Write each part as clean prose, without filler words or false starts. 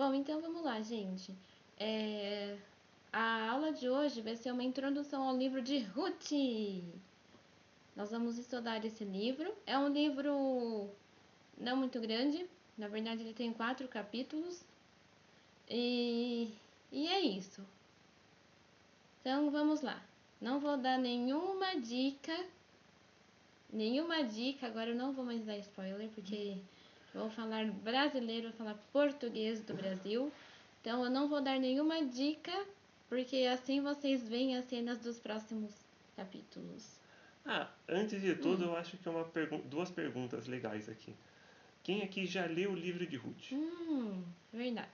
Bom, então vamos lá, gente. A aula de hoje vai ser uma introdução ao livro de Ruth. Nós vamos estudar esse livro. É um livro não muito grande, na verdade ele tem 4 capítulos. E é isso. Então vamos lá. Não vou dar nenhuma dica. Agora eu não vou mais dar spoiler, porque eu vou falar brasileiro, vou falar português do Brasil. Então eu não vou dar nenhuma dica, porque assim vocês veem as cenas dos próximos capítulos. Antes de tudo, eu acho que duas perguntas legais aqui. Quem aqui já leu o livro de Ruth? Verdade.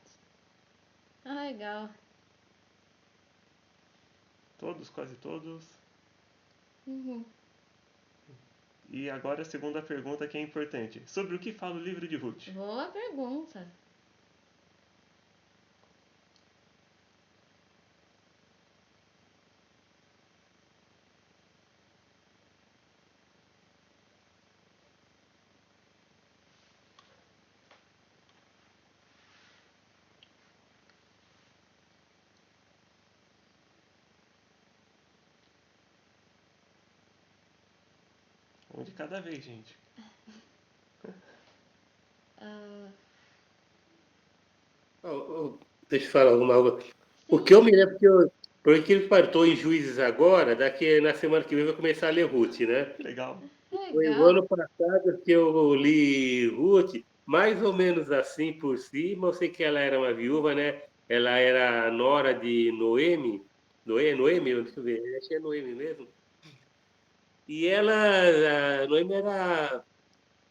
Legal. Todos, quase todos. Uhum. E agora a segunda pergunta que é importante. Sobre o que fala o livro de Ruth? Boa pergunta. Um de cada vez, gente. Deixa eu falar alguma coisa. O Sim. que eu me lembro porque ele partou em Juízes agora, daqui na semana que vem vai começar a ler Ruth, né? Legal. Foi o Legal. ano passado que eu li Ruth, mais ou menos assim por cima. Eu sei que ela era uma viúva, né? Ela era a nora de Noemi. Noemi, deixa eu ver, acho que é Noemi mesmo. E a Noemi era.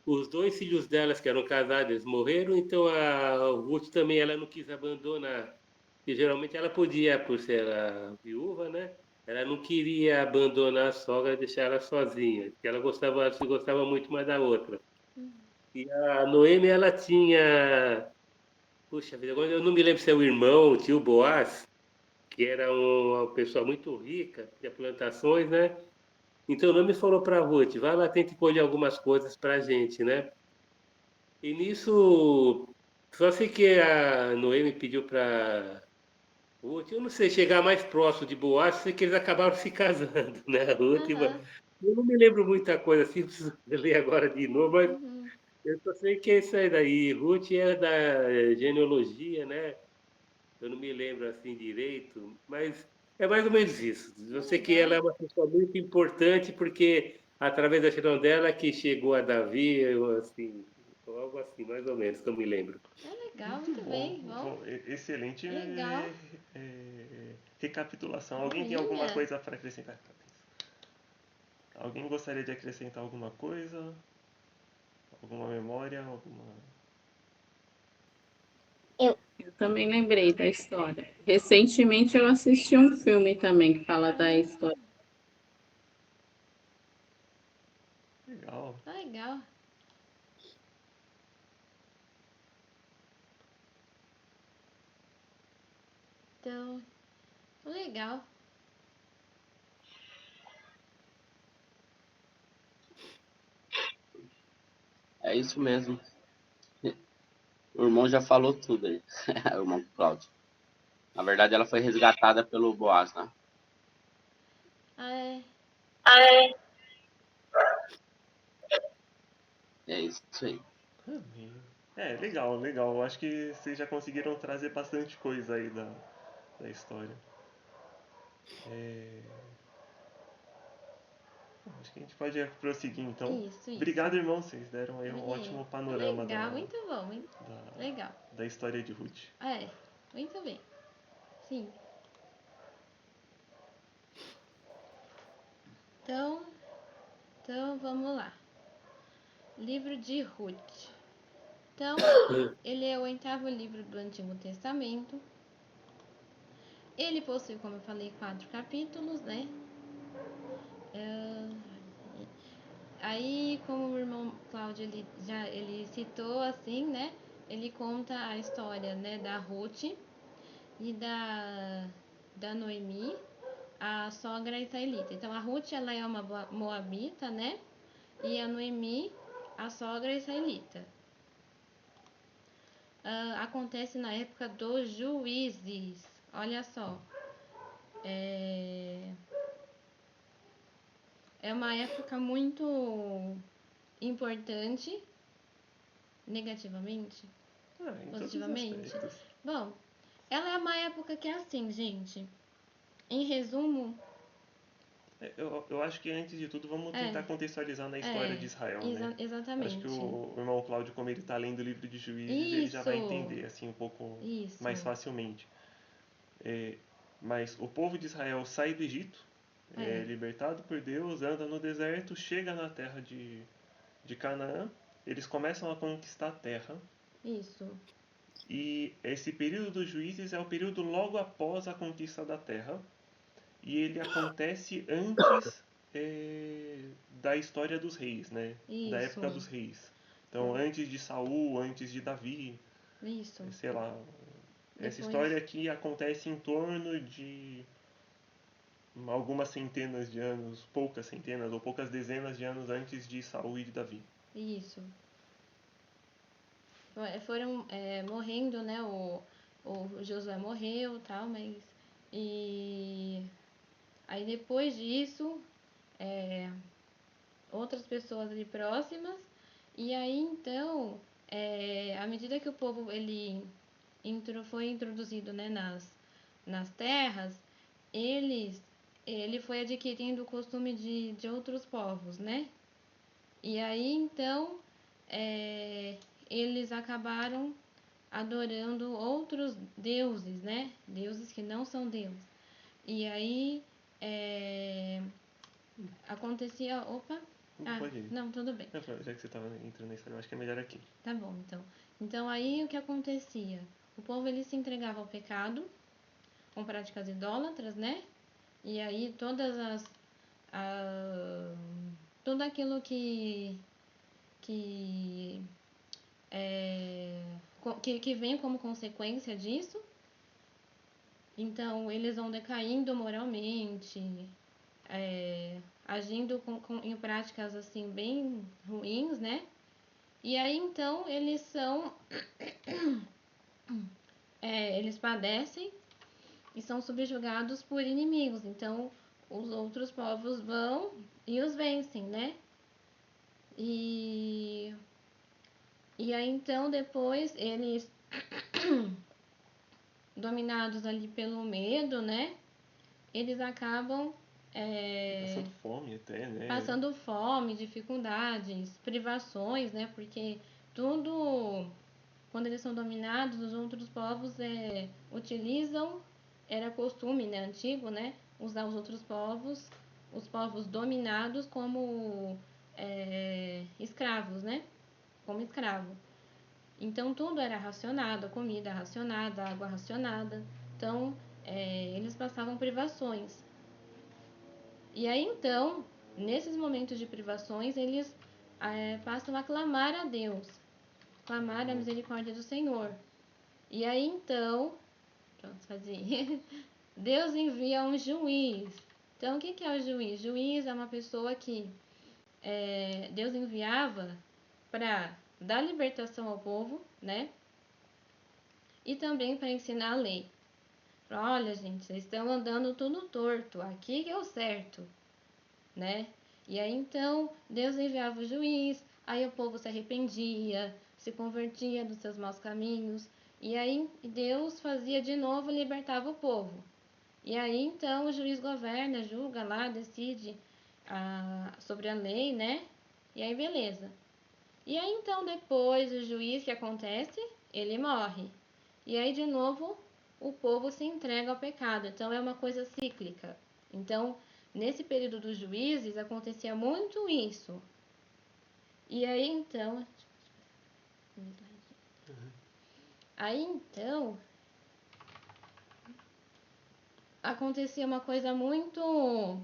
Os dois filhos delas, que eram casados, eles morreram, então a Ruth também ela não quis abandonar. E geralmente ela podia, por ser a viúva, né? Ela não queria abandonar a sogra e deixar ela sozinha, porque ela se gostava muito mais da outra. E a Noemi, ela tinha. Puxa vida, agora eu não me lembro se é o irmão, o tio Boaz, que era uma pessoa muito rica, tinha plantações, né? Então o nome falou para a Ruth, vai lá, tenta colher algumas coisas para a gente, né? E nisso, só sei que a Noemi pediu para Ruth, eu não sei, chegar mais próximo de Boaz, sei que eles acabaram se casando, né? A Ruth, Aham. eu não me lembro muita coisa assim, preciso ler agora de novo, mas Uhum. eu só sei que é isso aí daí. Ruth é da genealogia, né? Eu não me lembro assim direito, mas é mais ou menos isso. Eu sei que ela Legal. é uma pessoa muito importante porque através da geração dela que chegou a Davi, assim, algo assim, mais ou menos, que eu me lembro. Legal, Muito muito bom. bem. Bom, Excelente legal. recapitulação. Alguém tem alguma Olha. coisa para acrescentar? Alguém gostaria de acrescentar alguma coisa? Alguma memória? Eu também lembrei da história. Recentemente eu assisti um filme também que fala da história. Legal. Legal. Então, legal. É isso mesmo. O irmão já falou tudo aí. O irmão Cláudio. Na verdade, ela foi resgatada pelo Boaz, né? É, É isso aí. Amém. Legal, legal. Acho que vocês já conseguiram trazer bastante coisa aí da história. É, Acho que a gente pode prosseguir então. isso. Obrigado, irmão. Vocês deram aí um Olha, ótimo panorama legal, muito bom. da, Legal. da história de Ruth. Muito bem. Sim. Então, vamos lá. Livro de Ruth. Então, ele é o 8º livro do Antigo Testamento. Ele possui, como eu falei, 4 capítulos, né? Aí, como o irmão Cláudio ele citou assim, né? Ele conta a história, né, da Ruth e da Noemi, a sogra israelita. Então a Ruth ela é uma moabita, né? E a Noemi, a sogra israelita. acontece na época dos juízes. Olha só. É uma época muito importante, negativamente, Em todos os positivamente. aspectos. Bom, ela é uma época que é assim, gente. Em resumo, Eu acho que antes de tudo vamos tentar contextualizar na história de Israel, né? Acho que exatamente. o irmão Cláudio, como ele está lendo o livro de Juízes, ele já vai entender assim um pouco mais facilmente. Mas o povo de Israel sai do Egito, é libertado por Deus, anda no deserto, chega na terra de Canaã, eles começam a conquistar a terra. Isso. E esse período dos juízes é o período logo após a conquista da terra. E ele acontece antes da história dos reis, né? Da época dos reis. Então, antes de Saul, antes de Davi. Isso. Sei lá. Essa Depois... história aqui acontece em torno de algumas centenas de anos, poucas centenas ou poucas dezenas de anos antes de Saul e de Davi. Isso. Foram morrendo, né? O Josué morreu e tal, mas... E aí depois disso, outras pessoas ali próximas. E aí então, à medida que o povo ele foi introduzido, né, nas terras, ele foi adquirindo o costume de outros povos, né? E aí então eles acabaram adorando outros deuses, né? Deuses que não são Deus. E aí acontecia... Opa! Pode ir. Não, tudo bem. Já que você estava entrando na história, eu acho que é melhor aqui. Tá bom, então. Então aí o que acontecia? O povo ele se entregava ao pecado, com práticas idólatras, né? E aí tudo aquilo que vem como consequência disso. Então eles vão decaindo moralmente, agindo em práticas assim bem ruins, né? E aí então eles padecem e são subjugados por inimigos. Então os outros povos vão e os vencem, né? E aí então depois eles, dominados ali pelo medo, né? Eles acabam passando fome até, né? Passando fome, dificuldades, privações, né? Porque tudo, quando eles são dominados, os outros povos utilizam, era costume, né, antigo, né? Usar os povos dominados como escravos, né? Como escravo. Então tudo era racionado, a comida racionada, a água racionada. Então eles passavam privações. E aí então, nesses momentos de privações, eles passam a clamar a Deus, clamar a misericórdia do Senhor. E aí então, pronto, fazia. Deus envia um juiz. Então, o que é o juiz? Juiz é uma pessoa que Deus enviava para dar libertação ao povo, né? E também para ensinar a lei. Olha, gente, vocês estão andando tudo torto, aqui que é o certo, né? E aí então Deus enviava o juiz, aí o povo se arrependia, se convertia dos seus maus caminhos, e aí Deus fazia de novo, libertava o povo. E aí então o juiz governa, julga lá, decide sobre a lei, né? E aí beleza. E aí então depois o juiz, que acontece? Ele morre. E aí de novo o povo se entrega ao pecado. Então é uma coisa cíclica. Então nesse período dos juízes acontecia muito isso. E aí então... Aí então acontecia uma coisa muito...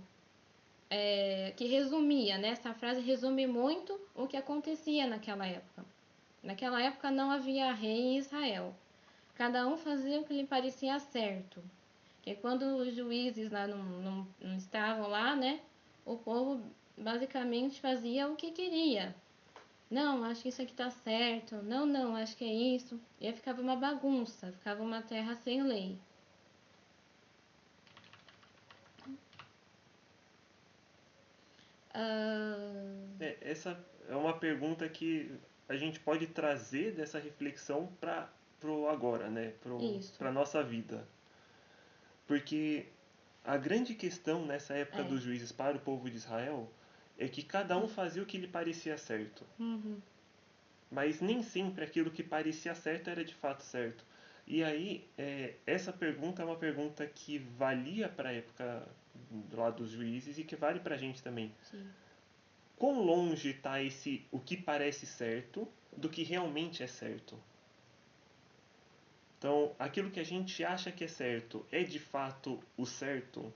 que resumia, né? Essa frase resume muito o que acontecia naquela época. Naquela época não havia rei em Israel. Cada um fazia o que lhe parecia certo. Porque quando os juízes lá não estavam lá, né? O povo basicamente fazia o que queria. Não, acho que isso aqui tá certo. Não, não, acho que é isso. E aí ficava uma bagunça, ficava uma terra sem lei. Essa é uma pergunta que a gente pode trazer dessa reflexão para pro agora, né? Isso. Para nossa vida. Porque a grande questão nessa época dos juízes para o povo de Israel é que cada um fazia o que lhe parecia certo. Uhum. Mas nem sempre aquilo que parecia certo era de fato certo. E aí, essa pergunta é uma pergunta que valia para a época lá dos juízes e que vale para a gente também. Sim. Quão longe está o que parece certo do que realmente é certo? Então, aquilo que a gente acha que é certo é de fato o certo?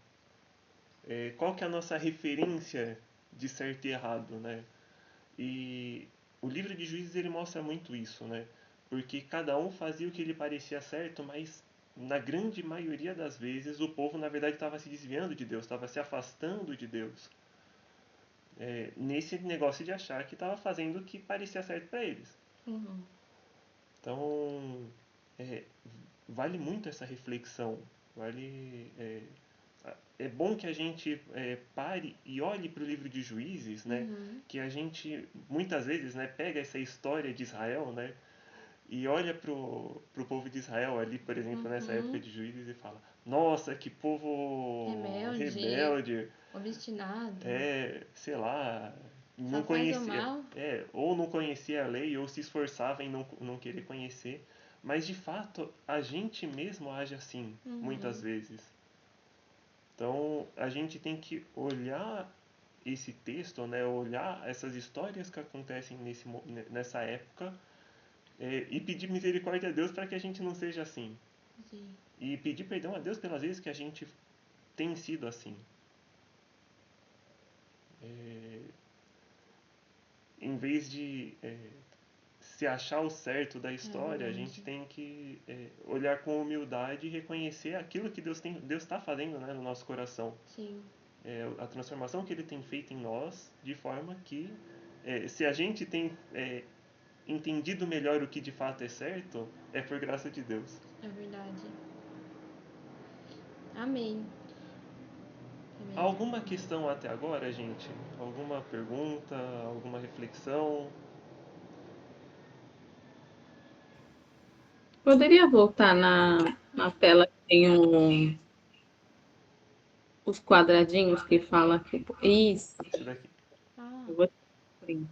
Qual que é a nossa referência de certo e errado, né? E o livro de Juízes ele mostra muito isso, né? Porque cada um fazia o que lhe parecia certo, mas na grande maioria das vezes o povo na verdade estava se desviando de Deus, estava se afastando de Deus. Nesse negócio de achar que estava fazendo o que parecia certo para eles. Uhum. Então, é, vale muito essa reflexão. É bom que a gente pare e olhe para o livro de Juízes, né? Uhum. Que a gente muitas vezes, né, pega essa história de Israel, né? E olha pro povo de Israel ali, por exemplo, nessa época de Juízes e fala: Nossa, que povo rebelde, Obstinado. sei lá, Só não faz o conhecia, mal. ou não conhecia a lei, ou se esforçava em não querer conhecer. Mas de fato, a gente mesmo age assim, muitas vezes. Então, a gente tem que olhar esse texto, né, olhar essas histórias que acontecem nessa época e pedir misericórdia a Deus para que a gente não seja assim. Sim. E pedir perdão a Deus pelas vezes que a gente tem sido assim. Em vez de se achar o certo da história, a gente tem que olhar com humildade e reconhecer aquilo que Deus está fazendo, né, no nosso coração. Sim. A transformação que Ele tem feito em nós, de forma que, se a gente tem entendido melhor o que de fato é certo, é por graça de Deus. É verdade. Amém. Amém. Alguma questão até agora, gente? Alguma pergunta? Alguma reflexão? Poderia voltar na tela que tem os quadradinhos que fala que. Isso, Isso daqui. Ah, eu vou te print.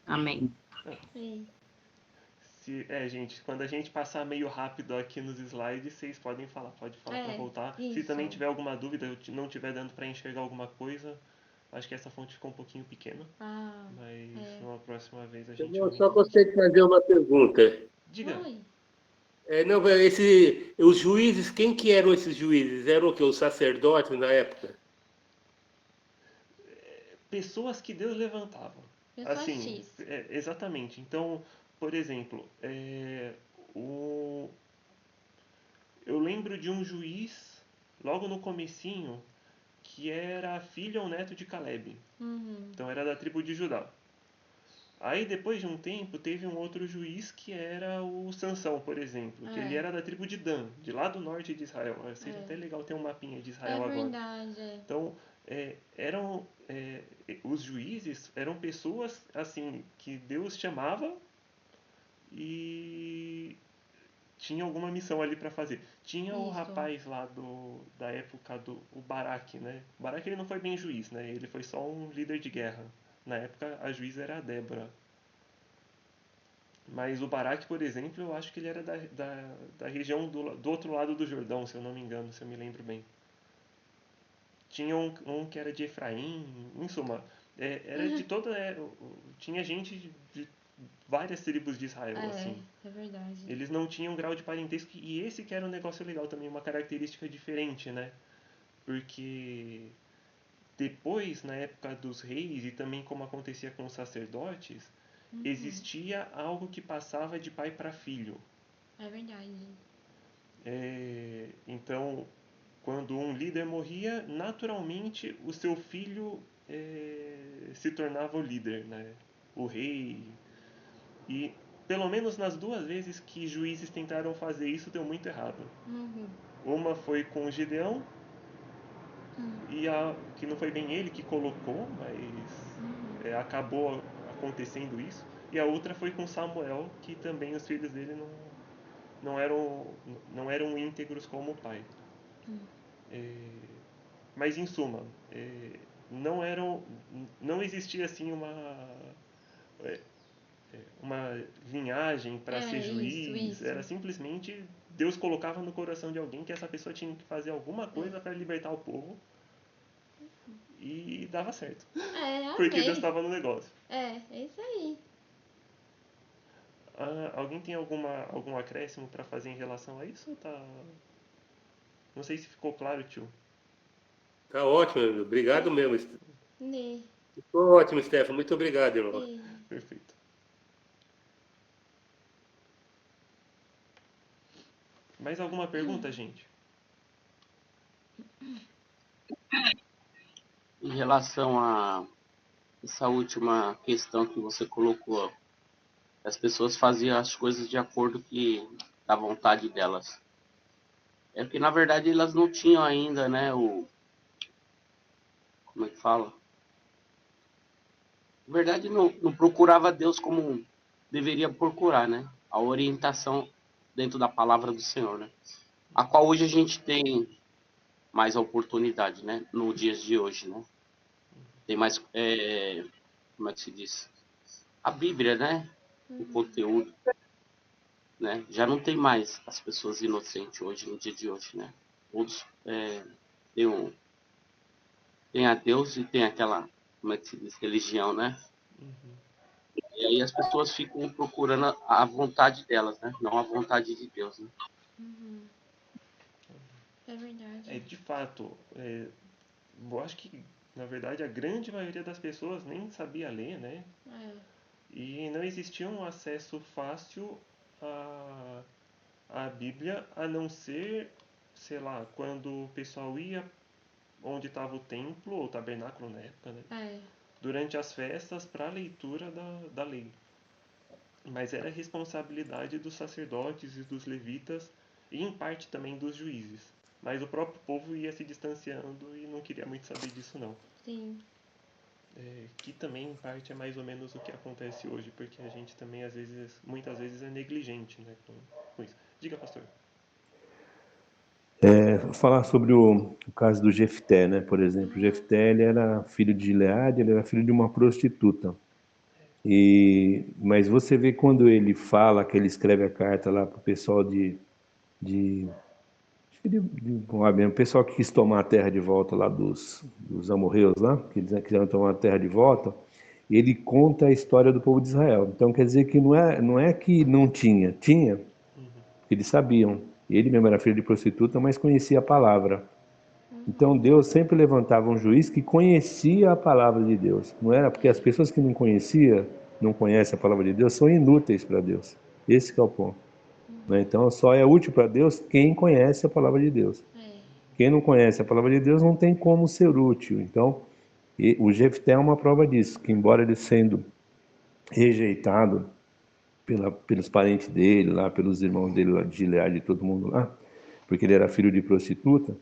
Amém. sim. Gente, quando a gente passar meio rápido aqui nos slides, vocês podem falar, pode falar para voltar. Se também Isso. tiver alguma dúvida, não estiver dando para enxergar alguma coisa, acho que essa fonte ficou um pouquinho pequena, Ah, mas numa próxima vez a gente Eu só volta. gostaria de fazer uma pergunta. Diga, Oi. Não, os juízes, quem que eram esses juízes? Eram o quê? Os sacerdotes na época? pessoas que Deus levantava. Pessoa Assim, X. exatamente. Então, por exemplo, eu lembro de um juiz, logo no comecinho, que era filho ou neto de Caleb. Uhum. Então era da tribo de Judá. Aí depois de um tempo teve um outro juiz que era o Sansão, por exemplo, que ele era da tribo de Dan, de lá do norte de Israel. Seria até legal ter um mapinha de É Israel agora. verdade. Então os juízes eram pessoas assim que Deus chamava e tinha alguma missão ali para fazer. Tinha o Isso. rapaz lá da época do o Baraque, né? O Baraque ele não foi bem juiz, né? Ele foi só um líder de guerra. Na época a juíza era a Débora. Mas o Baraque, por exemplo, eu acho que ele era da região do outro lado do Jordão, se eu não me engano, se eu me lembro bem. Tinha um que era de Efraim, em suma, era de toda. Tinha gente de várias tribos de Israel, assim. É verdade. Eles não tinham grau de parentesco, e esse que era um negócio legal também, uma característica diferente, né? Porque depois, na época dos reis, e também como acontecia com os sacerdotes, existia algo que passava de pai para filho. É verdade. Então, quando um líder morria, naturalmente o seu filho se tornava o líder, né? O rei. E pelo menos nas 2 vezes que juízes tentaram fazer isso, deu muito errado. Uma foi com o Gideão, e que não foi bem ele que colocou, mas acabou acontecendo isso. E a outra foi com Samuel, que também os filhos dele não eram íntegros como o pai. Mas em suma, não existia assim uma linhagem para ser juiz. Isso. Era simplesmente Deus colocava no coração de alguém que essa pessoa tinha que fazer alguma coisa para libertar o povo. E dava certo. Porque Deus estava no negócio. É isso aí. Alguém tem algum acréscimo para fazer em relação a isso? Tá... Não sei se ficou claro, tio. Tá ótimo, meu. Obrigado mesmo. Né. Ficou ótimo, Stefano. Muito obrigado, irmão. Perfeito. Mais alguma pergunta, gente? Em relação a essa última questão que você colocou, as pessoas faziam as coisas de acordo da vontade delas. É porque, na verdade, elas não tinham ainda, né, como é que fala? Na verdade, não procurava Deus como deveria procurar, né? A orientação dentro da palavra do Senhor, né? A qual hoje a gente tem mais oportunidade, né? No dias de hoje, né? Tem mais, como é que se diz? A Bíblia, né? O conteúdo, né? Já não tem mais as pessoas inocentes hoje, no dia de hoje, né? Todos tem a Deus e tem aquela, como é que se diz? Religião, né? E aí as pessoas ficam procurando a vontade delas, né? Não a vontade de Deus, né? É verdade. De fato, eu acho que, na verdade, a grande maioria das pessoas nem sabia ler, né? E não existia um acesso fácil à Bíblia, a não ser, sei lá, quando o pessoal ia onde estava o templo, ou o tabernáculo na época, né? Durante as festas, para a leitura da lei. Mas era responsabilidade dos sacerdotes e dos levitas, e em parte também dos juízes. Mas o próprio povo ia se distanciando e não queria muito saber disso, não. Sim. Que também, em parte, é mais ou menos o que acontece hoje, porque a gente também, muitas vezes, é negligente, né, com isso. Diga, pastor. Falar sobre o caso do Jefté, né? Por exemplo, o Jefté, ele era filho de Gileade, ele era filho de uma prostituta. Mas você vê quando ele fala, que ele escreve a carta lá para o pessoal o pessoal que quis tomar a terra de volta lá dos amorreus lá, que eles quiseram tomar a terra de volta, ele conta a história do povo de Israel. Então quer dizer que não é que não tinha, eles sabiam. Ele mesmo era filho de prostituta, mas conhecia a palavra. Então Deus sempre levantava um juiz que conhecia a palavra de Deus. Não era porque as pessoas que não conhecem a palavra de Deus, são inúteis para Deus. Esse que é o ponto. Então só é útil para Deus quem conhece a palavra de Deus. Quem não conhece a palavra de Deus não tem como ser útil. Então o Jefté é uma prova disso, que embora ele sendo rejeitado pelos parentes dele lá, pelos irmãos dele lá de Gileade, de todo mundo lá, porque ele era filho de prostituta,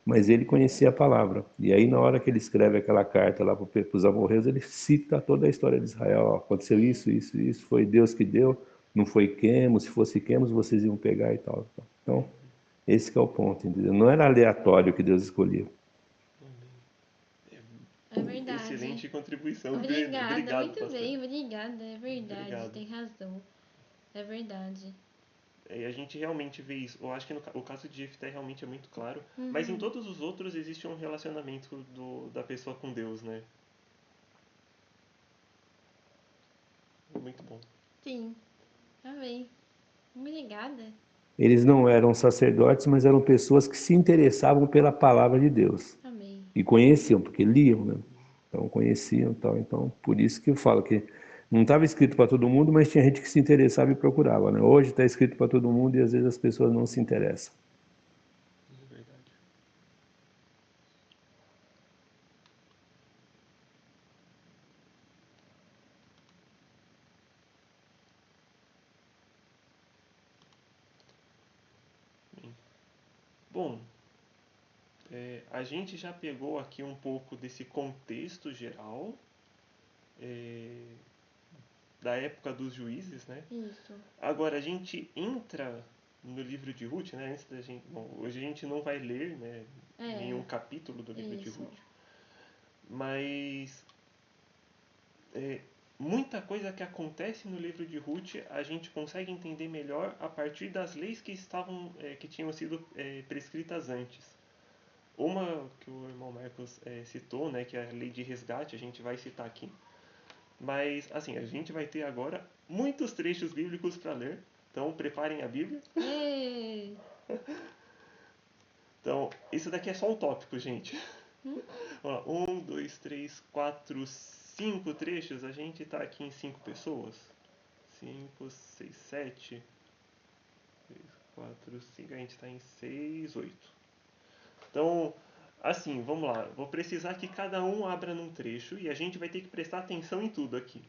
mas ele conhecia a palavra. E aí, na hora que ele escreve aquela carta lá para os amorreus, ele cita toda a história de Israel. Ó, aconteceu isso, isso, isso, foi Deus que deu, não foi Quemos, se fosse Quemos vocês iam pegar e tal. Então, esse que é o ponto, entendeu? Não era aleatório que Deus escolhia. É verdade. Excelente contribuição. Obrigada, obrigado, muito pastor. bem, obrigada, é verdade, Obrigado. tem razão. É verdade. E a gente realmente vê isso. Eu acho que o caso de Jefté realmente é muito claro. Mas em todos os outros existe um relacionamento da pessoa com Deus, né? Muito bom. Sim. Amém. Obrigada. Eles não eram sacerdotes, mas eram pessoas que se interessavam pela palavra de Deus. Amém. E conheciam, porque liam, né? Então conheciam e tal. Então, por isso que eu falo que Não estava escrito para todo mundo, mas tinha gente que se interessava e procurava, né? Hoje está escrito para todo mundo e às vezes as pessoas não se interessam. É verdade. Bem, bom, a gente já pegou aqui um pouco desse contexto geral da época dos juízes, né? Isso. Agora a gente entra no livro de Ruth, né? Antes da gente, bom, hoje a gente não vai ler, né, nenhum capítulo do livro de Isso. Ruth, mas muita coisa que acontece no livro de Ruth a gente consegue entender melhor a partir das leis que estavam que tinham sido prescritas antes. Uma que o irmão Marcos citou, né, que é a lei de resgate, a gente vai citar aqui. Mas, assim, a gente vai ter agora muitos trechos bíblicos para ler. Então, preparem a Bíblia. Ei. Então, isso daqui é só um tópico, gente. Vamos lá. 1, 2, 3, 4, 5 trechos. A gente está aqui em 5 pessoas. 5, 6, 7. 3, 4, 5. A gente está em 6, 8. Então, assim, vamos lá. Vou precisar que cada um abra num trecho e a gente vai ter que prestar atenção em tudo aqui.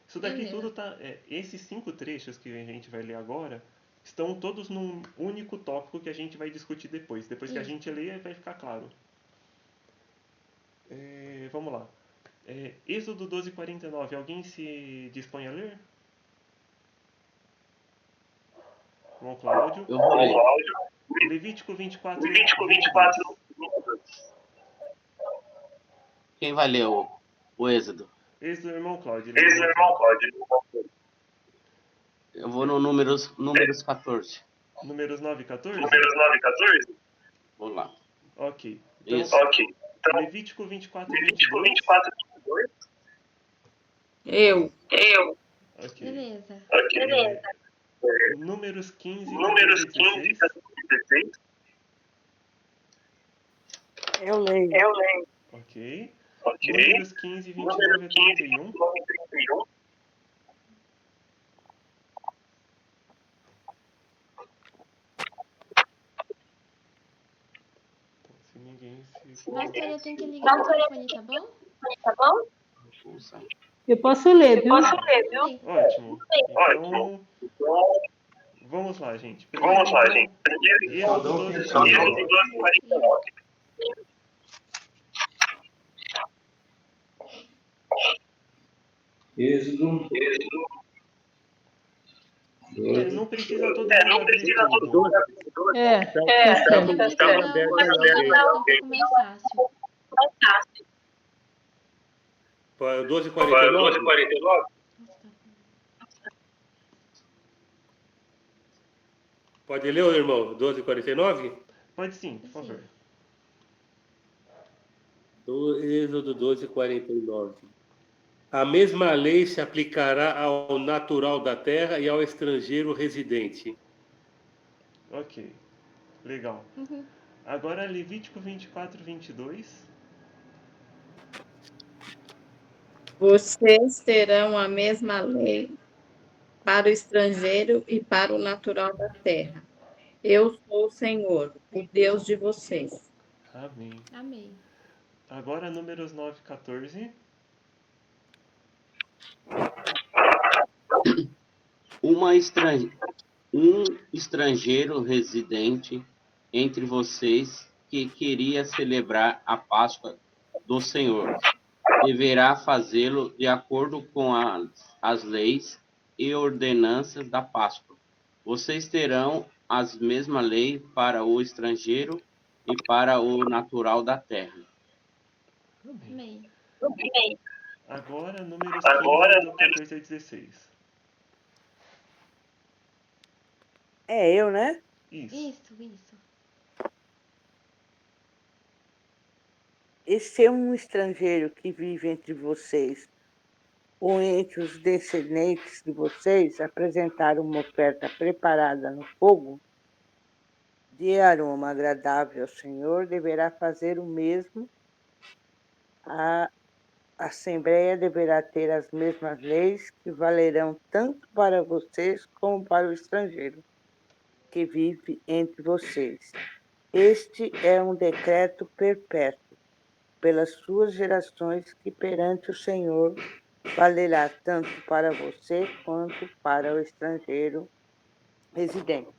Isso daqui Beleza. tudo tá. Esses 5 trechos que a gente vai ler agora estão todos num único tópico que a gente vai discutir depois. Depois que a Isso. gente ler, vai ficar claro. Vamos lá. Êxodo 12:49. Alguém se dispõe a ler? João Cláudio. Eu vou ler. Levítico 24:22. Quem vai ler o Êxodo? Êxodo, irmão Cláudio. Eu vou no números 14. Números 9 e 14? Vou lá. Ok. Então, Isso. Levítico 24:22. Eu. Ok. Beleza. Números 15, 14 e 16. Eu leio. Ok. Números 15, 29 a 31. Então, se ninguém se... Pastor, eu tenho que ligar o microfone, tá bom? Vou usar. Eu posso ler, viu? Sim. Ótimo. Então, vamos lá, gente. Primeiro, então, Êxodo 12:49. Êxodo. Não precisa todo mundo abrir tudo. É, tá Pode certo. abrir pra dar uma olhada, fica um pouco mais fácil. 12:49? Pode ler, irmão? 12:49? Pode sim, por favor. Êxodo 12:49. A mesma lei se aplicará ao natural da terra e ao estrangeiro residente. Ok. Legal. Agora, Levítico 24:22. Vocês terão a mesma lei para o estrangeiro e para o natural da terra. Eu sou o Senhor, o Deus de vocês. Amém. Amém. Agora, Números 9:14. Um estrangeiro residente entre vocês que queria celebrar a Páscoa do Senhor deverá fazê-lo de acordo com as leis e ordenanças da Páscoa. Vocês terão as mesmas leis para o estrangeiro e para o natural da terra. Amém. Amém. Agora, Números 15, do 14 a 16. É eu, né? Isso. Isso. E se um estrangeiro que vive entre vocês ou entre os descendentes de vocês apresentar uma oferta preparada no fogo, de aroma agradável ao Senhor, deverá fazer o mesmo assembleia deverá ter as mesmas leis que valerão tanto para vocês como para o estrangeiro que vive entre vocês. Este é um decreto perpétuo pelas suas gerações que perante o Senhor valerá tanto para você quanto para o estrangeiro residente.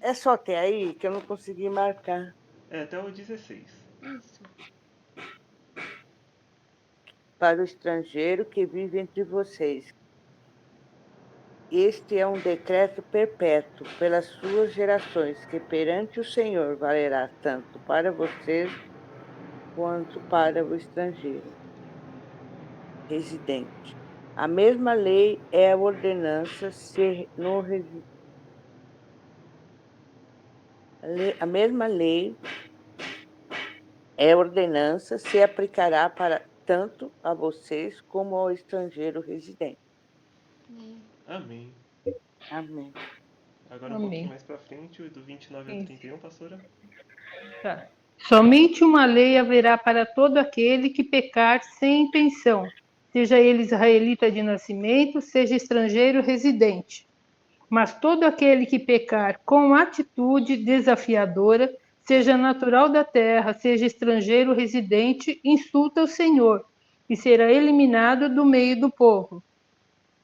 É só até aí que eu não consegui marcar. É até o 16. Isso. Para o estrangeiro que vive entre vocês. Este é um decreto perpétuo pelas suas gerações, que perante o Senhor valerá tanto para vocês quanto para o estrangeiro residente. A mesma lei é a ordenança se no resi- a mesma lei é a ordenança se aplicará para tanto a vocês como ao estrangeiro residente. Amém. Amém. Agora um pouquinho mais pra frente, o do 29 ao 31, pastora. Tá. Somente uma lei haverá para todo aquele que pecar sem intenção, seja ele israelita de nascimento, seja estrangeiro residente. Mas todo aquele que pecar com atitude desafiadora, seja natural da terra, seja estrangeiro residente, insulta o Senhor e será eliminado do meio do povo,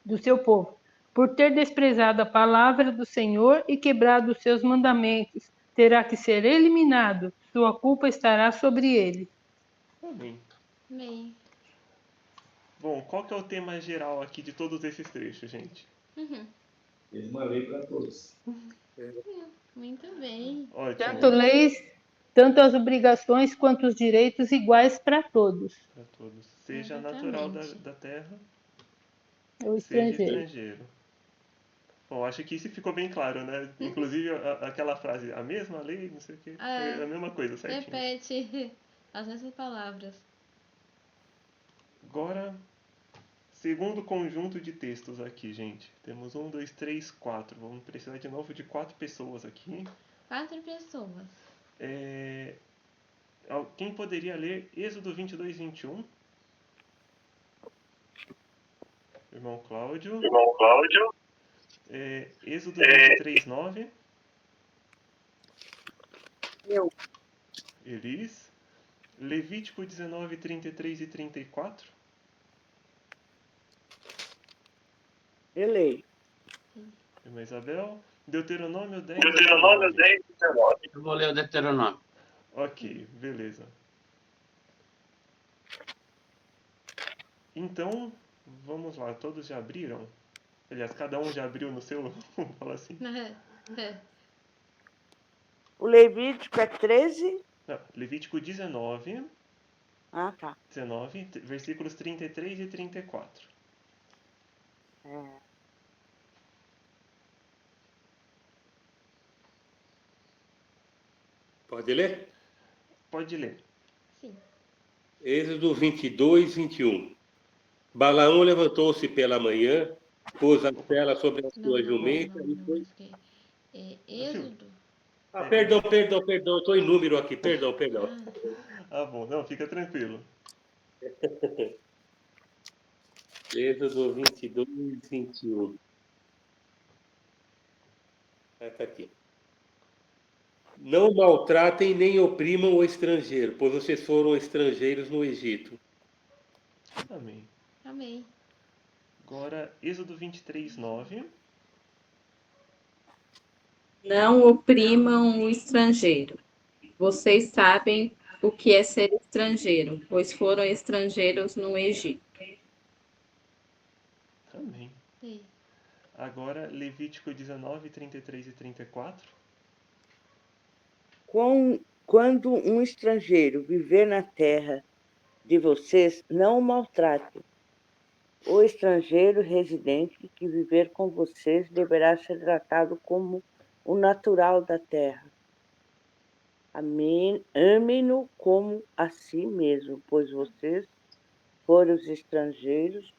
do seu povo, por ter desprezado a palavra do Senhor e quebrado os seus mandamentos. Terá que ser eliminado, sua culpa estará sobre ele. Amém. Amém. Bom, qual que é o tema geral aqui de todos esses trechos, gente? Uhum. Mesma lei para todos. Muito bem. Ótimo. Tanto leis, tanto as obrigações quanto os direitos iguais para todos. Para todos. Seja natural Exatamente. da terra, O seja estrangeiro. estrangeiro. Bom, acho que isso ficou bem claro, né? Inclusive aquela frase, a mesma lei, não sei o quê, é a mesma coisa, certinho. Repete as mesmas palavras. Agora, segundo conjunto de textos aqui, gente. Temos 1, 2, 3, 4. Vamos precisar de novo de 4 pessoas aqui. 4 pessoas. Quem poderia ler Êxodo 22, 21? Irmão Cláudio. Êxodo 23, 9. Eu. Elis. Levítico 19, 33 e 34. Eu leio. Irmã Isabel. Deuteronômio 10, Deuteronômio 19. 10, 19. Eu vou ler o Deuteronômio. Ok, beleza. Então, vamos lá. Todos já abriram? Aliás, cada um já abriu no seu... Vamos falar assim. O Levítico é 13? Não, Levítico 19, Ah, tá. 19, versículos 33 e 34. Pode ler? Pode ler. Sim. Êxodo 22, 21. Balaão levantou-se pela manhã, pôs a cela sobre a sua jumenta e foi... Acho que é Êxodo. Perdão, estou em número aqui, perdão. Ah, bom, não, fica tranquilo. Êxodo 22, 21. Está aqui. Não maltratem nem oprimam o estrangeiro, pois vocês foram estrangeiros no Egito. Amém. Amém. Agora, Êxodo 23, 9. Não oprimam o estrangeiro. Vocês sabem o que é ser estrangeiro, pois foram estrangeiros no Egito. Amém. Sim. Agora, Levítico 19, 33 e 34. Quando um estrangeiro viver na terra de vocês, não o maltrate. O estrangeiro residente que viver com vocês deverá ser tratado como o natural da terra. Amem-no como a si mesmo, pois vocês foram os estrangeiros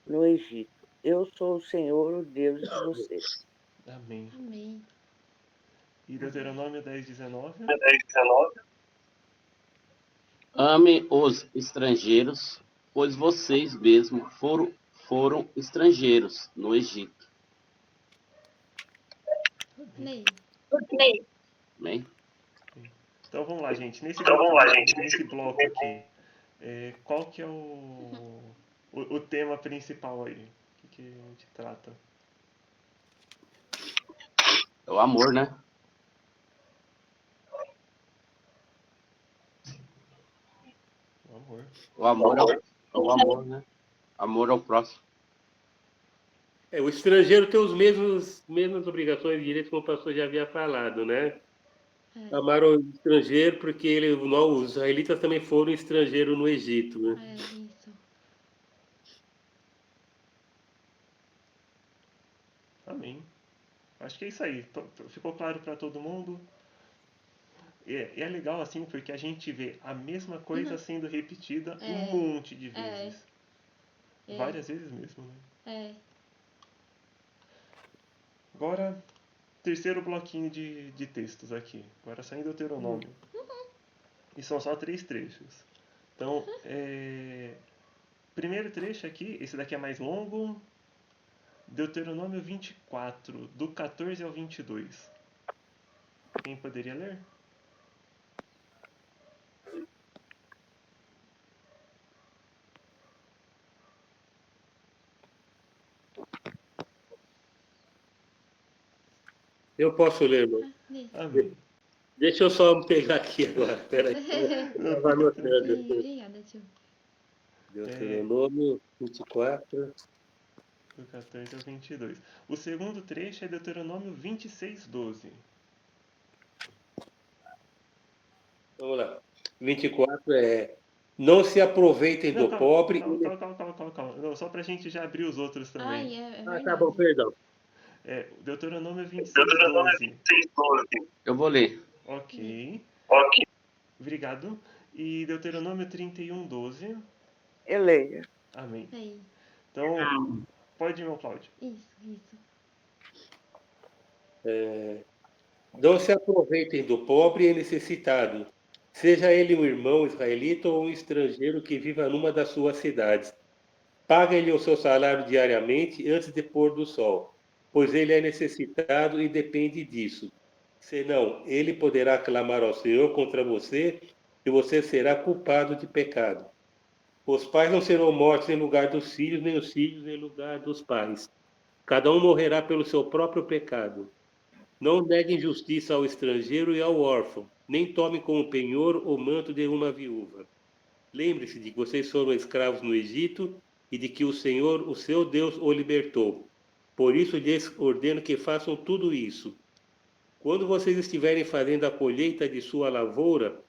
no Egito. Eu sou o Senhor, o Deus de vocês. Amém. Amém. E Deuteronômio 10, 19. 10, 19. Ame os estrangeiros pois vocês mesmos foram estrangeiros no Egito. Lei. Amém? Então vamos lá, gente. Nesse bloco aqui, qual que é o tema principal aí? O que a gente trata? É o amor, né? O amor. O amor, né? Amor ao próximo. O estrangeiro tem os mesmas obrigações e direitos, como o pastor já havia falado, né? Amar o estrangeiro porque os israelitas também foram estrangeiros no Egito, né? Isso. Amém. Acho que é isso aí. Ficou claro para todo mundo? E é legal assim porque a gente vê a mesma coisa sendo repetida um monte de vezes. Várias vezes mesmo, né? Agora, terceiro bloquinho de textos aqui. Agora saindo do Deuteronômio. E são só 3 trechos. Então, primeiro trecho aqui, esse daqui é mais longo. Deuteronômio 24, do 14 ao 22. Quem poderia ler? Eu posso ler, irmão. Amém. Deixa eu só pegar aqui agora. Peraí. Eu estava anotando. Obrigada, tio. Deuteronômio 24. Do 14 ao 22. O segundo trecho é Deuteronômio 26, 12. Vamos lá. 24 é: não se aproveitem Não, do pobre. calma. Não, só pra gente já abrir os outros também. Ai, é verdade. Tá bom, perdão. Deuteronômio 26, 12. Eu vou ler. Ok. Obrigado. E Deuteronômio 31, 12. Eu leio. Amém. Lei. Então, pode ir, meu Cláudio. Isso. Não se aproveitem do pobre e necessitado, seja ele um irmão israelita ou um estrangeiro que viva numa das suas cidades. Paguem-lhe o seu salário diariamente antes de pôr do sol, pois ele é necessitado e depende disso. Senão, ele poderá clamar ao Senhor contra você e você será culpado de pecado. Os pais não serão mortos em lugar dos filhos, nem os filhos em lugar dos pais. Cada um morrerá pelo seu próprio pecado. Não neguem justiça ao estrangeiro e ao órfão, nem tomem como penhor o manto de uma viúva. Lembre-se de que vocês foram escravos no Egito e de que o Senhor, o seu Deus, o libertou. Por isso lhes ordeno que façam tudo isso. Quando vocês estiverem fazendo a colheita de sua lavoura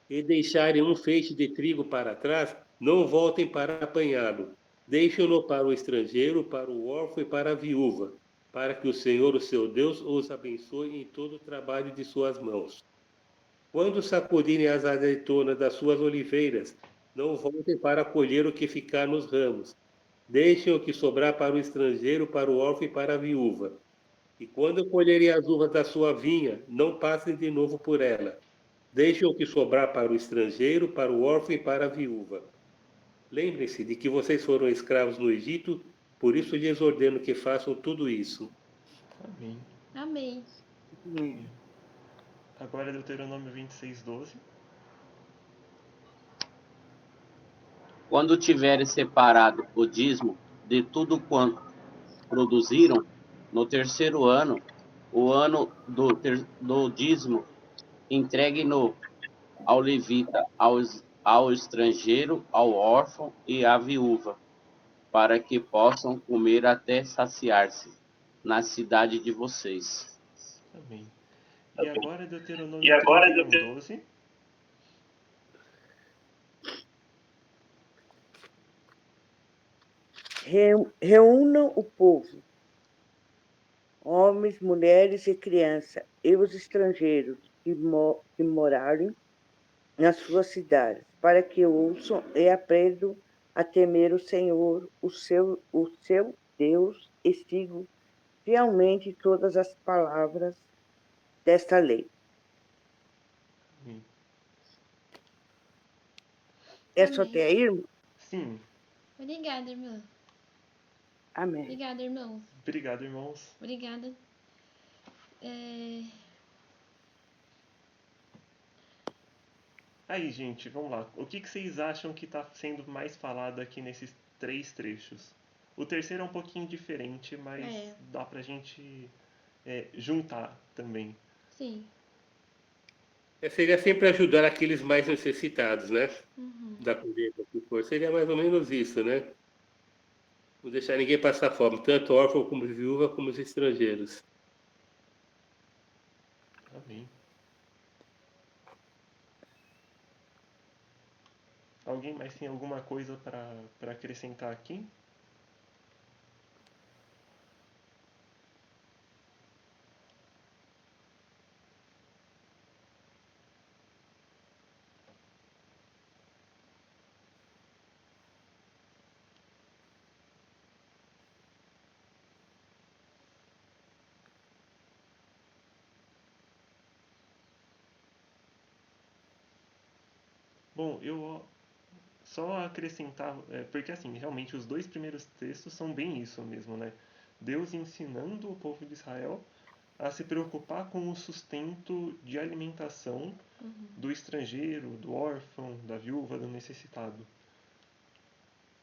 e deixarem um feixe de trigo para trás, não voltem para apanhá-lo. Deixem-no para o estrangeiro, para o órfão e para a viúva, para que o Senhor, o seu Deus, os abençoe em todo o trabalho de suas mãos. Quando sacudirem as azeitonas das suas oliveiras, não voltem para colher o que ficar nos ramos. Deixem o que sobrar para o estrangeiro, para o órfão e para a viúva. E quando colherem as uvas da sua vinha, não passem de novo por ela. Deixem o que sobrar para o estrangeiro, para o órfão e para a viúva. Lembrem-se de que vocês foram escravos no Egito, por isso lhes ordeno que façam tudo isso. Amém. Amém. Agora Deuteronômio 26, 12. Quando tiverem separado o dízimo de tudo quanto produziram, no terceiro ano, o ano do dízimo, entregue-no ao levita, ao estrangeiro, ao órfão e à viúva, para que possam comer até saciar-se na cidade de vocês. Amém. E agora Deuteronômio 31, 12. Reúnam o povo, homens, mulheres e crianças, e os estrangeiros que morarem nas suas cidades, para que ouçam e aprendam a temer o Senhor, o seu Deus, e sigam fielmente todas as palavras desta lei. Amém. É só até aí, irmão? Sim. Obrigada, irmã. Amém. Obrigada, irmãos. Obrigado, irmãos. Obrigada. Aí, gente, vamos lá. O que vocês acham que está sendo mais falado aqui nesses 3 trechos? O terceiro é um pouquinho diferente, mas dá pra gente juntar também. Sim. Seria sempre ajudar aqueles mais necessitados, né? Uhum. Da colheita que for. Seria mais ou menos isso, né? Não deixar ninguém passar fome, tanto órfão como viúva, como os estrangeiros. Amém. Alguém mais tem alguma coisa para acrescentar aqui? Bom, eu só acrescentar, porque assim, realmente os 2 primeiros textos são bem isso mesmo, né? Deus ensinando o povo de Israel a se preocupar com o sustento de alimentação do estrangeiro, do órfão, da viúva, do necessitado.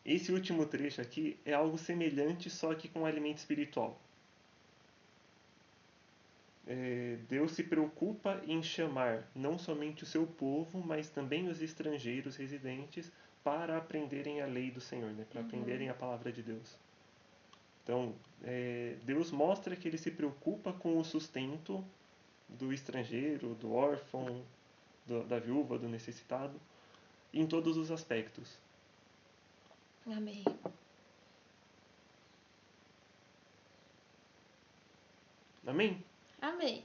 Esse último trecho aqui é algo semelhante, só que com alimento espiritual. Deus se preocupa em chamar não somente o seu povo, mas também os estrangeiros residentes para aprenderem a lei do Senhor, né? Para aprenderem a palavra de Deus. Então, Deus mostra que ele se preocupa com o sustento do estrangeiro, do órfão, da viúva, do necessitado, em todos os aspectos. Amém. Amém? Amém.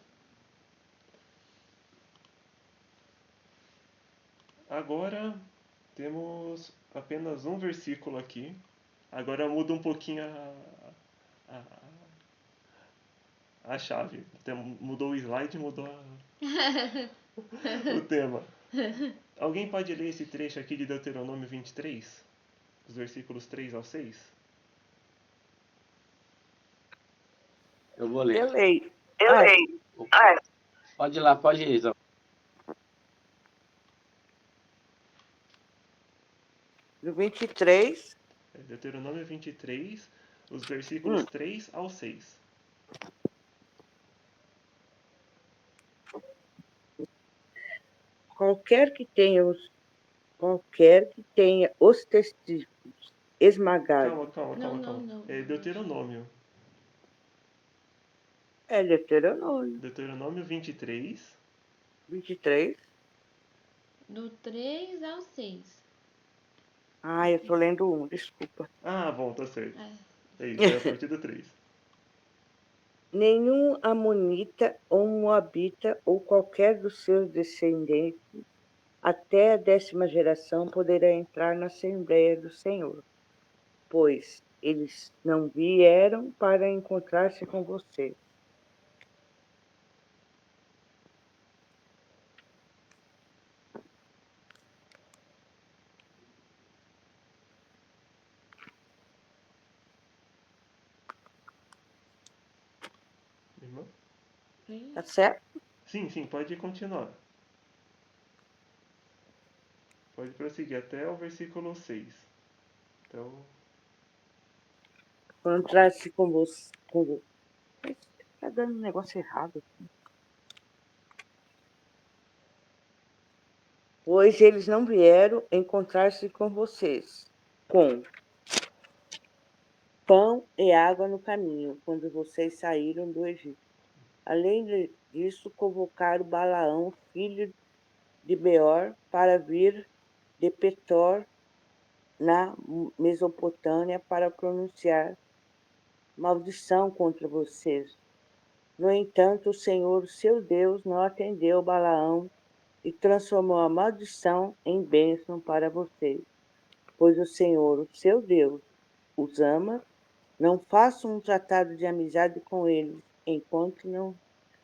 Agora temos apenas um versículo aqui. Agora muda um pouquinho a, a chave. Mudou o slide, mudou o tema. Alguém pode ler esse trecho aqui de Deuteronômio 23? Os versículos 3 ao 6? Eu vou ler. Eu leio. Pode ir lá, pode ir, Isa. Do 23. Deuteronômio 23, os versículos 3 ao 6. Qualquer que tenha os testículos esmagados. Calma. É Deuteronômio. É Deuteronômio. Deuteronômio 23. 23. Do 3 ao 6. Ah, eu tô lendo um, desculpa. Ah, bom, tá certo. É isso, é a partir do 3. Nenhum amonita ou moabita ou qualquer dos seus descendentes até a 10ª geração poderá entrar na Assembleia do Senhor, pois eles não vieram para encontrar-se com você. Irmã? Tá certo? Sim, pode continuar. Pode prosseguir até o versículo 6. Então, Encontrar-se com você. Tá dando um negócio errado. Pois eles não vieram encontrar-se com vocês, com pão e água no caminho, quando vocês saíram do Egito. Além disso, convocaram Balaão, filho de Beor, para vir de Petor, na Mesopotâmia, para pronunciar maldição contra vocês. No entanto, o Senhor, seu Deus, não atendeu Balaão e transformou a maldição em bênção para vocês, pois o Senhor, o seu Deus, os ama. Não façam um tratado de amizade com eles enquanto não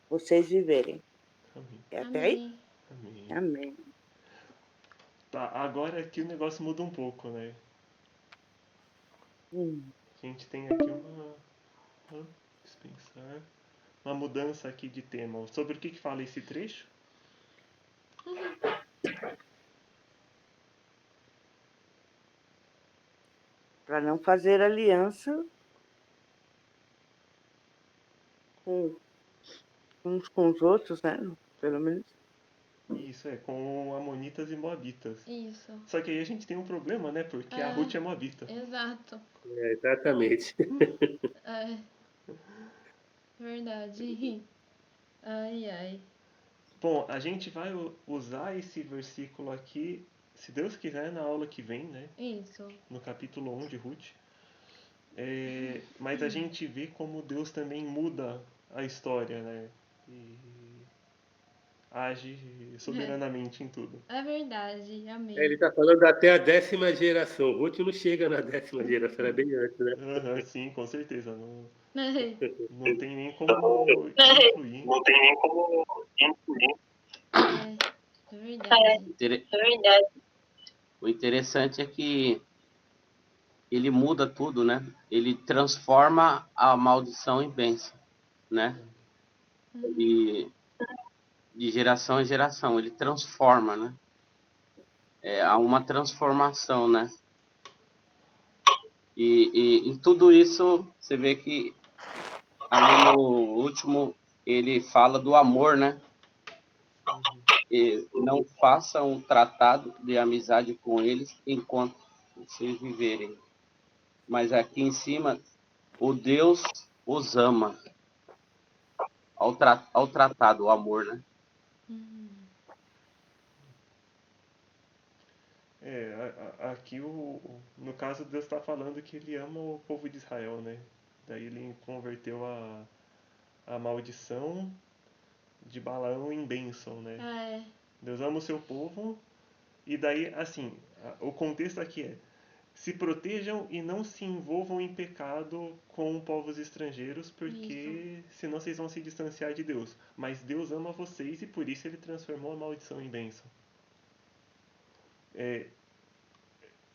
vocês viverem. amém. É até aí? Amém. Amém. Tá, agora aqui o negócio muda um pouco, né? A gente tem aqui dispensar, uma mudança aqui de tema. Sobre o que fala esse trecho? Para não fazer aliança com uns com os outros, né? Pelo menos. Isso, com Amonitas e Moabitas. Isso. Só que aí a gente tem um problema, né? Porque a Ruth é Moabita. Exato. Exatamente. É. Verdade. Ai, ai. Bom, a gente vai usar esse versículo aqui, se Deus quiser, na aula que vem, né? Isso. No capítulo 1 de Ruth. Mas a gente vê como Deus também muda a história, né? E age soberanamente em tudo. É verdade, amei. Ele está falando até a 10ª geração. Ruth não chega na 10ª geração, era bem antes, né? Sim, com certeza. Não, É, não tem nem como incluir. Não tem nem como incluir. é verdade. O interessante é que ele muda tudo, né? Ele transforma a maldição em bênção, né? E de geração em geração, ele transforma, né? Há uma transformação, né? E em tudo isso, você vê que ali no último, ele fala do amor, né? E não faça um tratado de amizade com eles enquanto vocês viverem. Mas aqui em cima, o Deus os ama. Ao tratado, o amor, né? Aqui, no caso, Deus está falando que ele ama o povo de Israel, né? Daí ele converteu a maldição de Balaão em bênção, né? Deus ama o seu povo. E daí, assim, o contexto aqui se protejam e não se envolvam em pecado com povos estrangeiros, porque senão vocês vão se distanciar de Deus. Mas Deus ama vocês e por isso ele transformou a maldição em bênção.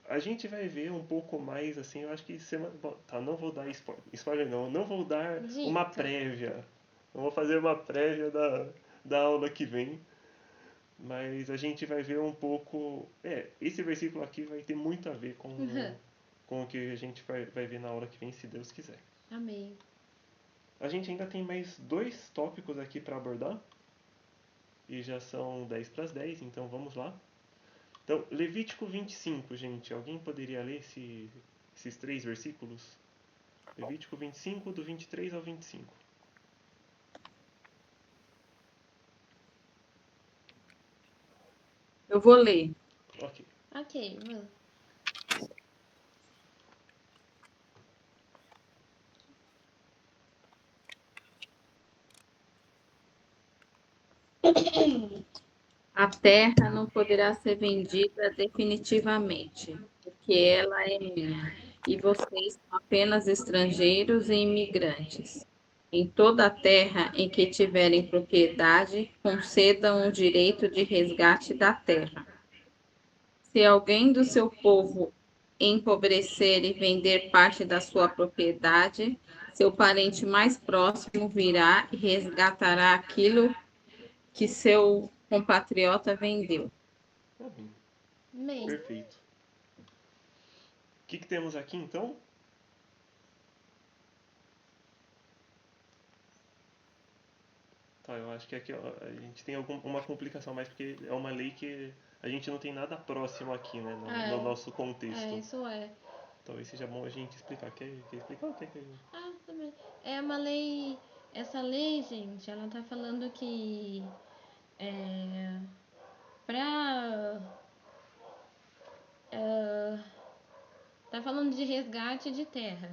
A gente vai ver um pouco mais, assim, eu acho que semana... Bom, tá, não vou dar spoiler não vou dar uma prévia. Não vou fazer uma prévia da aula que vem. Mas a gente vai ver um pouco... esse versículo aqui vai ter muito a ver com o que a gente vai ver na aula que vem, se Deus quiser. Amém. A gente ainda tem mais 2 tópicos aqui para abordar. E já são 10 para as 10, então vamos lá. Então, Levítico 25, gente. Alguém poderia ler esses 3 versículos? Levítico 25, do 23 ao 25. Eu vou ler. Ok. Ok, vamos. A terra não poderá ser vendida definitivamente, porque ela é minha, e vocês são apenas estrangeiros e imigrantes. Em toda a terra em que tiverem propriedade, concedam o direito de resgate da terra. Se alguém do seu povo empobrecer e vender parte da sua propriedade, seu parente mais próximo virá e resgatará aquilo que seu compatriota vendeu. Amém. Perfeito. O que temos aqui, então? Tá, eu acho que aqui a gente tem uma complicação mais, porque é uma lei que a gente não tem nada próximo aqui, né? No nosso contexto. Isso é. Talvez seja bom a gente explicar. Quer explicar ou quer que... Também. É uma lei... Essa lei, gente, ela tá falando que... tá falando de resgate de terra.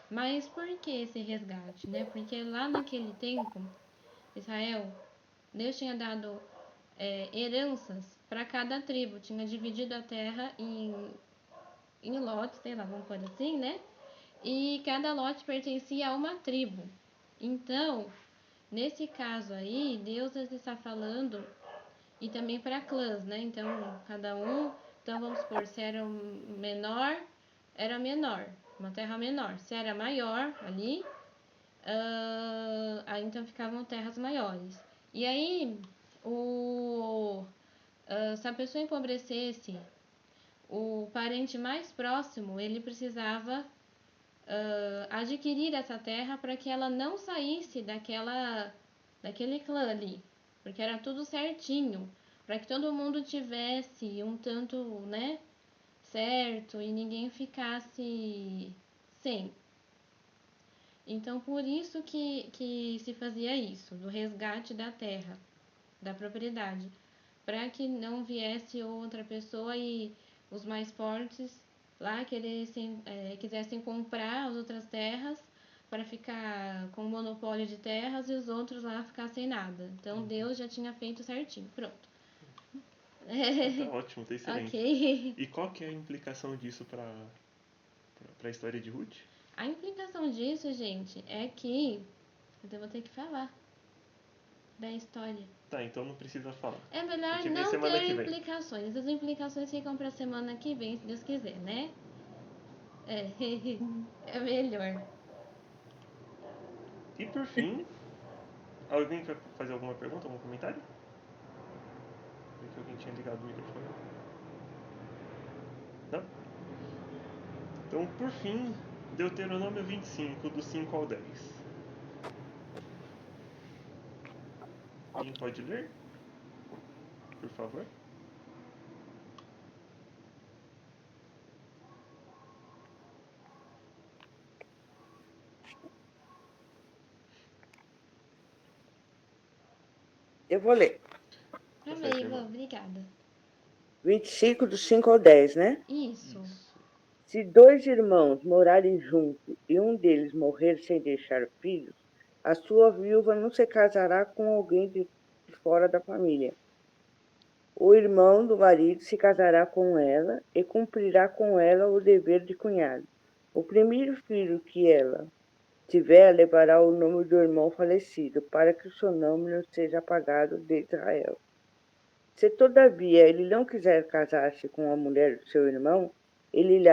Mas por que esse resgate, né? Porque lá naquele tempo, Israel, Deus tinha dado heranças para cada tribo, tinha dividido a terra em lotes, sei lá, vamos pôr assim, né? E cada lote pertencia a uma tribo. Então, nesse caso aí, Deus está falando, e também para clãs, né? Então, cada um, então vamos supor, se era menor, era menor. uma terra menor. Se era maior ali, aí então ficavam terras maiores. E aí, se a pessoa empobrecesse, o parente mais próximo, ele precisava adquirir essa terra para que ela não saísse daquele clã ali, porque era tudo certinho, para que todo mundo tivesse um tanto, né, certo e ninguém ficasse sem. Então, por isso que se fazia isso, do resgate da terra, da propriedade, para que não viesse outra pessoa e os mais fortes lá quisessem comprar as outras terras para ficar com o monopólio de terras e os outros lá ficar sem nada. Então, Deus já tinha feito certinho. Pronto. Tá ótimo, tá excelente. Ok. E qual que é a implicação disso para a história de Ruth? A implicação disso, gente, é que eu vou ter que falar da história. Tá, então não precisa falar. É A melhor gente vê não semana ter que vem. implicações. As implicações ficam pra semana que vem, se Deus quiser, né? É, é melhor. E por fim, alguém quer fazer alguma pergunta, algum comentário? Vi que alguém tinha ligado o microfone. Não? Então, por fim, Deuteronômio 25, do 5 ao 10. Quem pode ler? Por favor. Eu vou ler. Tá Amei, certo, Ivan, irmã. obrigada. 25, do 5 ao 10, né? Isso. Se dois irmãos morarem juntos e um deles morrer sem deixar filhos, a sua viúva não se casará com alguém de fora da família. O irmão do marido se casará com ela e cumprirá com ela o dever de cunhado. O primeiro filho que ela tiver levará o nome do irmão falecido, para que o seu nome não seja apagado de Israel. Se todavia ele não quiser casar-se com a mulher do seu irmão, ele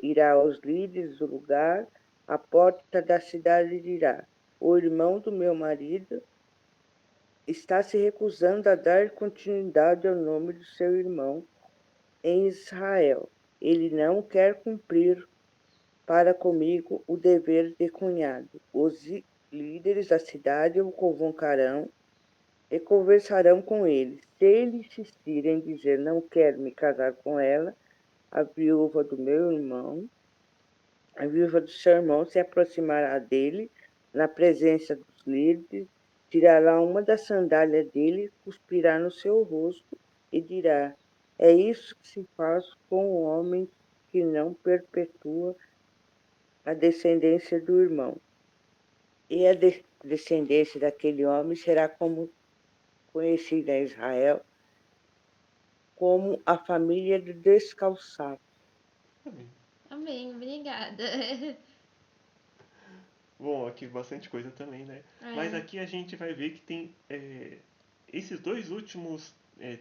irá aos líderes do lugar, à porta da cidade, e dirá: o irmão do meu marido está se recusando a dar continuidade ao nome do seu irmão em Israel. Ele não quer cumprir para comigo o dever de cunhado. Os líderes da cidade o convocarão e conversarão com ele. Se ele insistir em dizer não quero me casar com ela, a viúva do meu irmão, a viúva do seu irmão se aproximará dele na presença dos líderes, tirará uma das sandálias dele, cuspirá no seu rosto e dirá: é isso que se faz com o homem que não perpetua a descendência do irmão. E a descendência daquele homem será como conhecida em Israel como a família do descalçado. Amém. Amém, obrigada. Bom, aqui bastante coisa também, né? Mas aqui a gente vai ver que tem esses dois últimos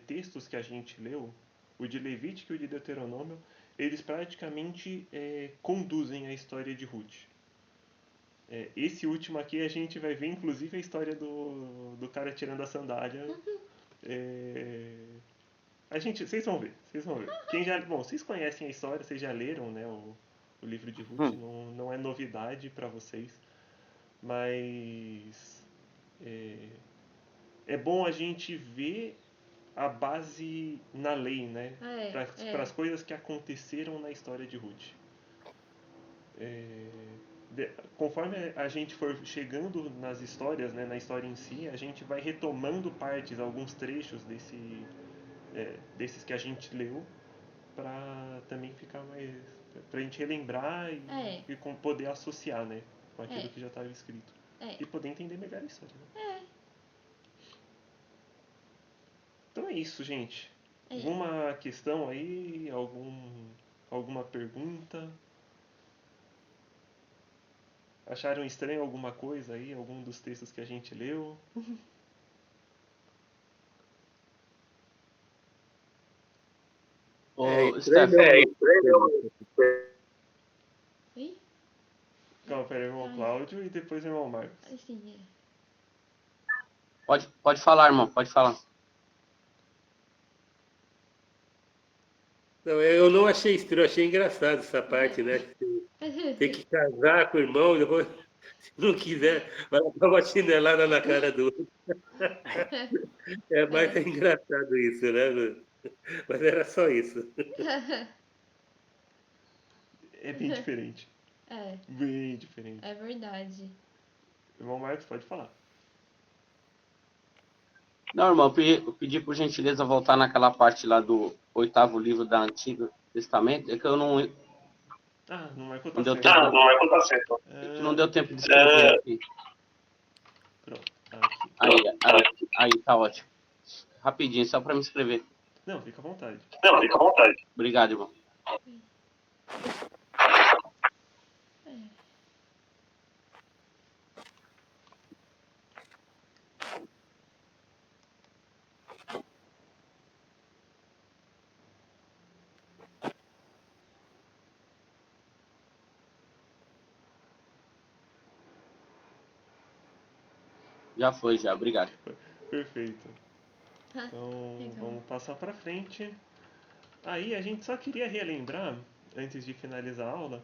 textos que a gente leu, o de Levítico e o de Deuteronômio, eles praticamente conduzem a história de Ruth. Esse último aqui a gente vai ver inclusive a história do cara tirando a sandália. Vocês vão ver, vocês vão ver. Bom, vocês conhecem a história, vocês já leram, né, o livro de Ruth, não é novidade para vocês, mas é bom a gente ver a base na lei, né, para as coisas que aconteceram na história de Ruth. Conforme a gente for chegando nas histórias, né, na história em si, a gente vai retomando partes, alguns trechos desses que a gente leu, para também ficar mais, pra gente relembrar e poder associar, né, com aquilo que já estava escrito e poder entender melhor a história, né? Então é isso, gente. Alguma questão aí, alguma pergunta? Acharam estranho alguma coisa aí, algum dos textos que a gente leu? Ô, Steph, Oi? Calma, pera, irmão Cláudio e depois o irmão Marcos. Assim, Pode falar, irmão, pode falar. Não, eu não achei estranho, achei engraçado essa parte, né? Tem que casar com o irmão, depois, se não quiser, vai dar uma chinelada na cara do outro. É mais engraçado isso, né? Mas era só isso. É bem diferente. É, Bem diferente. é verdade. Irmão Marcos, pode falar. Não, irmão, eu pedi por gentileza voltar naquela parte lá do 8º livro do Antigo Testamento. É que eu não Ah, não marcou, tá deu certo. tempo. Não é contar certo. É que não deu tempo de escrever aqui. Pronto, aqui. Aí, tá ótimo. Rapidinho, só para me escrever. Não, fica à vontade. Não, fica à vontade. Obrigado, irmão. Já foi, já. Obrigado. Perfeito. Então, legal. vamos passar para frente. Aí a gente só queria relembrar, antes de finalizar a aula,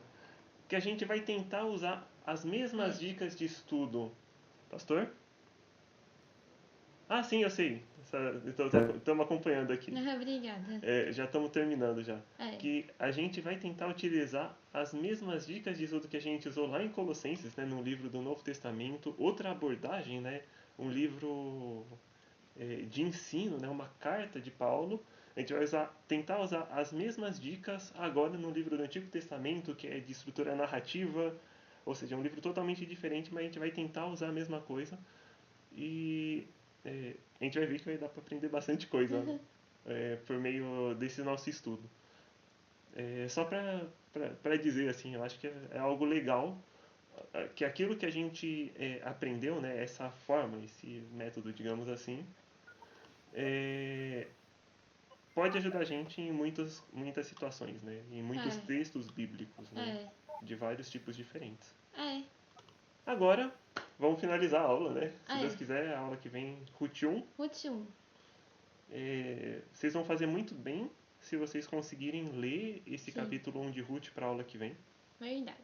que a gente vai tentar usar as mesmas dicas de estudo. Pastor? Ah, sim, eu sei. Estamos acompanhando aqui. Obrigada. Já estamos terminando já. É. Que a gente vai tentar utilizar as mesmas dicas de estudo que a gente usou lá em Colossenses, né, no livro do Novo Testamento, outra abordagem, né, um livro de ensino, né, uma carta de Paulo. A gente vai tentar usar as mesmas dicas agora no livro do Antigo Testamento, que é de estrutura narrativa, ou seja, é um livro totalmente diferente, mas a gente vai tentar usar a mesma coisa. E a gente vai ver que vai dar para aprender bastante coisa por meio desse nosso estudo. Só para dizer assim, eu acho que é algo legal, que aquilo que a gente aprendeu, né, essa forma, esse método, digamos assim, pode ajudar a gente em muitas situações, né, em muitos textos bíblicos, né, de vários tipos diferentes. Agora, vamos finalizar a aula, né? Se Deus quiser, a aula que vem, Ruth 1. Ruth 1. Vocês vão fazer muito bem se vocês conseguirem ler esse capítulo 1 de Ruth para a aula que vem. Verdade.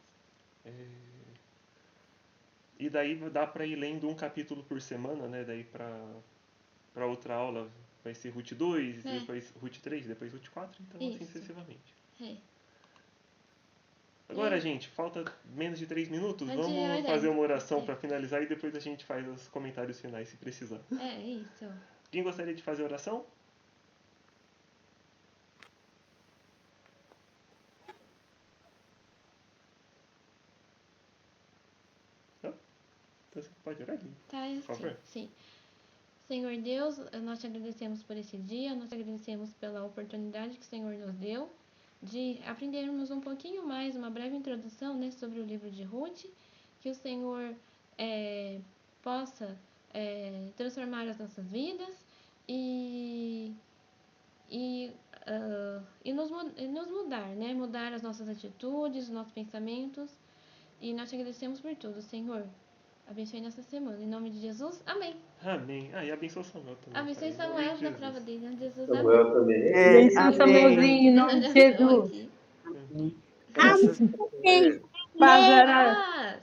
E daí dá para ir lendo um capítulo por semana, né? Daí para outra aula vai ser Ruth 2, depois Ruth 3, depois Ruth 4, então assim sucessivamente. Agora, gente, falta menos de 3 minutos. Vamos fazer uma oração para finalizar e depois a gente faz os comentários finais se precisar. Isso. Quem gostaria de fazer a oração? Então você pode orar, Lili. Tá, por favor. Sim. Senhor Deus, nós te agradecemos por esse dia, nós te agradecemos pela oportunidade que o Senhor nos deu de aprendermos um pouquinho mais, uma breve introdução, né, sobre o livro de Ruth, que o Senhor possa transformar as nossas vidas e nos mudar, né, mudar as nossas atitudes, os nossos pensamentos, e nós te agradecemos por tudo, Senhor. Abençoe nossa semana, em nome de Jesus, amém. Amém. E abençoe Samuel também. Abençoe Samuel na prova dele, em nome de Jesus, Samuel amém. também. Abençoe Samuelzinho, em nome de Jesus.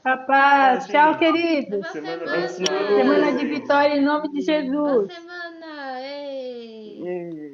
A paz. Tchau, querido. Boa Semana semana. abençoada. Semana de vitória, em nome de Jesus. Boa semana. Ei.